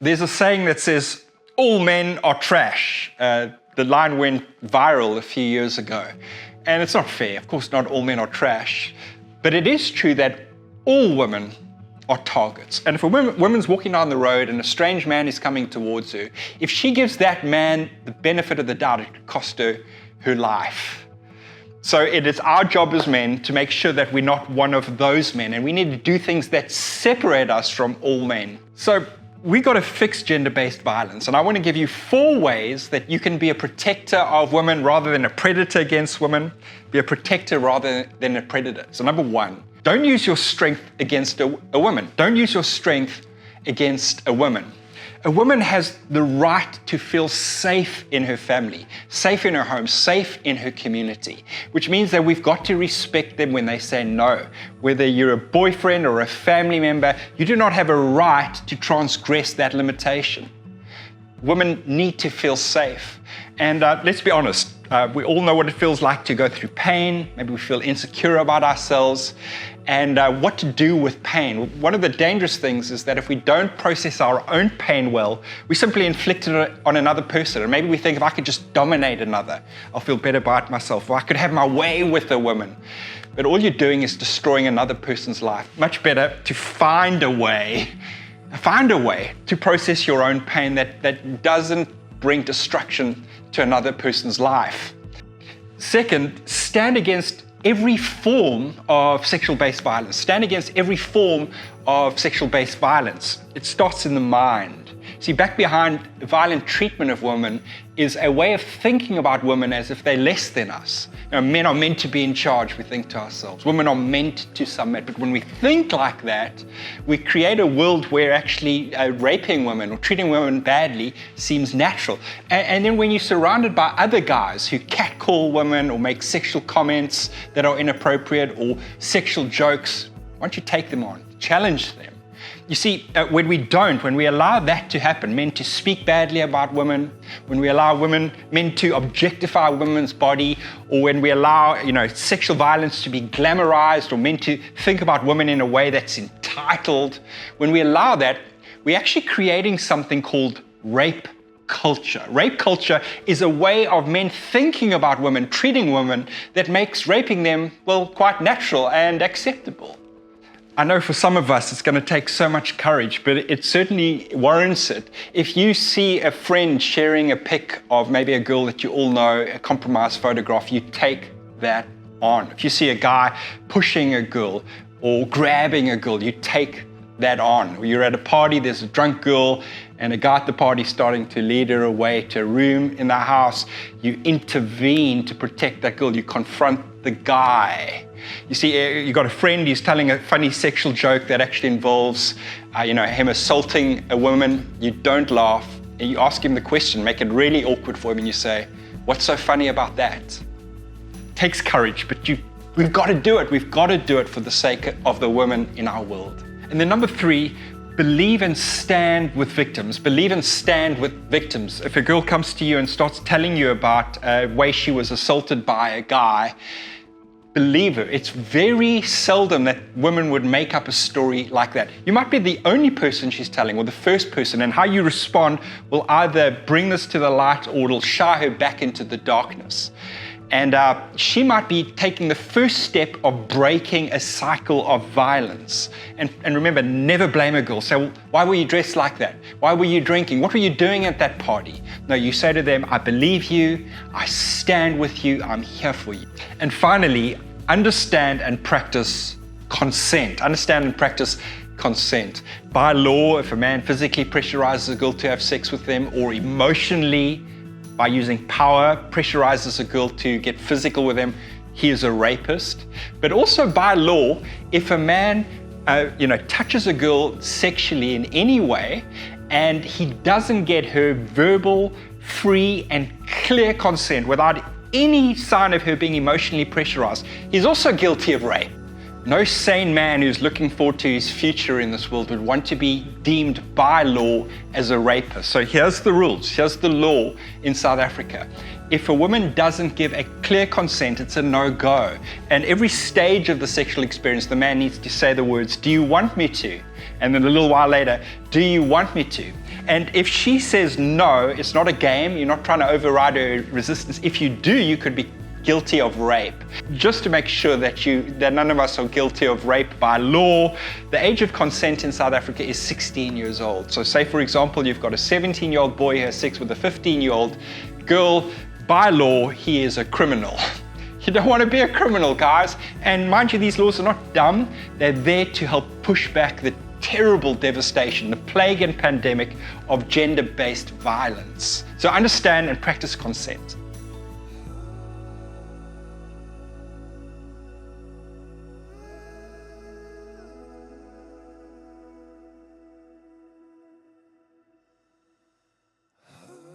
There's a saying that says, all men are trash. The line went viral a few years ago. And it's not fair. Of course, not all men are trash. But it is true that all women are targets. And if a woman's walking down the road and a strange man is coming towards her, if she gives that man the benefit of the doubt, it could cost her her life. So it is our job as men to make sure that we're not one of those men, and we need to do things that separate us from all men. So we got to fix gender-based violence, and I want to give you 4 ways that you can be a protector of women rather than a predator against women, be a protector rather than a predator. So number 1, don't use your strength against a woman. Don't use your strength against a woman. A woman has the right to feel safe in her family, safe in her home, safe in her community, which means that we've got to respect them when they say no. Whether you're a boyfriend or a family member, you do not have a right to transgress that limitation. Women need to feel safe. And let's be honest, we all know what it feels like to go through pain. Maybe we feel insecure about ourselves. And what to do with pain. One of the dangerous things is that if we don't process our own pain well, we simply inflict it on another person. And maybe we think, if I could just dominate another, I'll feel better about myself, or I could have my way with a woman. But all you're doing is destroying another person's life. Much better to find a way to process your own pain that doesn't bring destruction to another person's life. Second, stand against every form of sexual-based violence. Stand against every form of sexual-based violence. It starts in the mind. See, back behind violent treatment of women is a way of thinking about women as if they're less than us. Men are meant to be in charge, we think to ourselves. Women are meant to submit. But when we think like that, we create a world where actually raping women or treating women badly seems natural. And then when you're surrounded by other guys who catcall women or make sexual comments that are inappropriate or sexual jokes, why don't you take them on, challenge them? You see, when we allow that to happen, men to speak badly about women, when we allow men to objectify women's body, or when we allow, sexual violence to be glamorized, or men to think about women in a way that's entitled, when we allow that, we're actually creating something called rape culture. Rape culture is a way of men thinking about women, treating women, that makes raping them, quite natural and acceptable. I know for some of us it's going to take so much courage, but it certainly warrants it. If you see a friend sharing a pic of maybe a girl that you all know, a compromised photograph, you take that on. If you see a guy pushing a girl or grabbing a girl, you take that on. Or you're at a party, there's a drunk girl, and a guy at the party starting to lead her away to a room in the house, you intervene to protect that girl. You confront the guy. You see, you got a friend who's telling a funny sexual joke that actually involves, him assaulting a woman. You don't laugh, and you ask him the question, make it really awkward for him, and you say, "What's so funny about that?" It takes courage, but we've got to do it. We've got to do it for the sake of the women in our world. And then number 3, believe and stand with victims. Believe and stand with victims. If a girl comes to you and starts telling you about a way she was assaulted by a guy, believe her. It's very seldom that women would make up a story like that. You might be the only person she's telling, or the first person, and how you respond will either bring this to the light or it'll shy her back into the darkness. And she might be taking the first step of breaking a cycle of violence. And remember, never blame a girl. Say, well, why were you dressed like that? Why were you drinking? What were you doing at that party? No, you say to them, I believe you, I stand with you, I'm here for you. And finally, understand and practice consent. Understand and practice consent. By law, if a man physically pressurizes a girl to have sex with them, or emotionally, by using power, pressurizes a girl to get physical with him, he is a rapist. But also by law, if a man touches a girl sexually in any way, and he doesn't get her verbal, free and clear consent without any sign of her being emotionally pressurized, he's also guilty of rape. No sane man who's looking forward to his future in this world would want to be deemed by law as a rapist. So here's the rules, here's the law in South Africa. If a woman doesn't give a clear consent, it's a no-go. And every stage of the sexual experience, the man needs to say the words, "Do you want me to?" And then a little while later, do you want me to? And if she says no, it's not a game, you're not trying to override her resistance. If you do, you could be guilty of rape. Just to make sure that none of us are guilty of rape by law, the age of consent in South Africa is 16 years old. So say, for example, you've got a 17-year-old boy who has sex with a 15-year-old girl. By law, he is a criminal. You don't want to be a criminal, guys. And mind you, these laws are not dumb. They're there to help push back the terrible devastation, the plague and pandemic of gender-based violence. So understand and practice consent.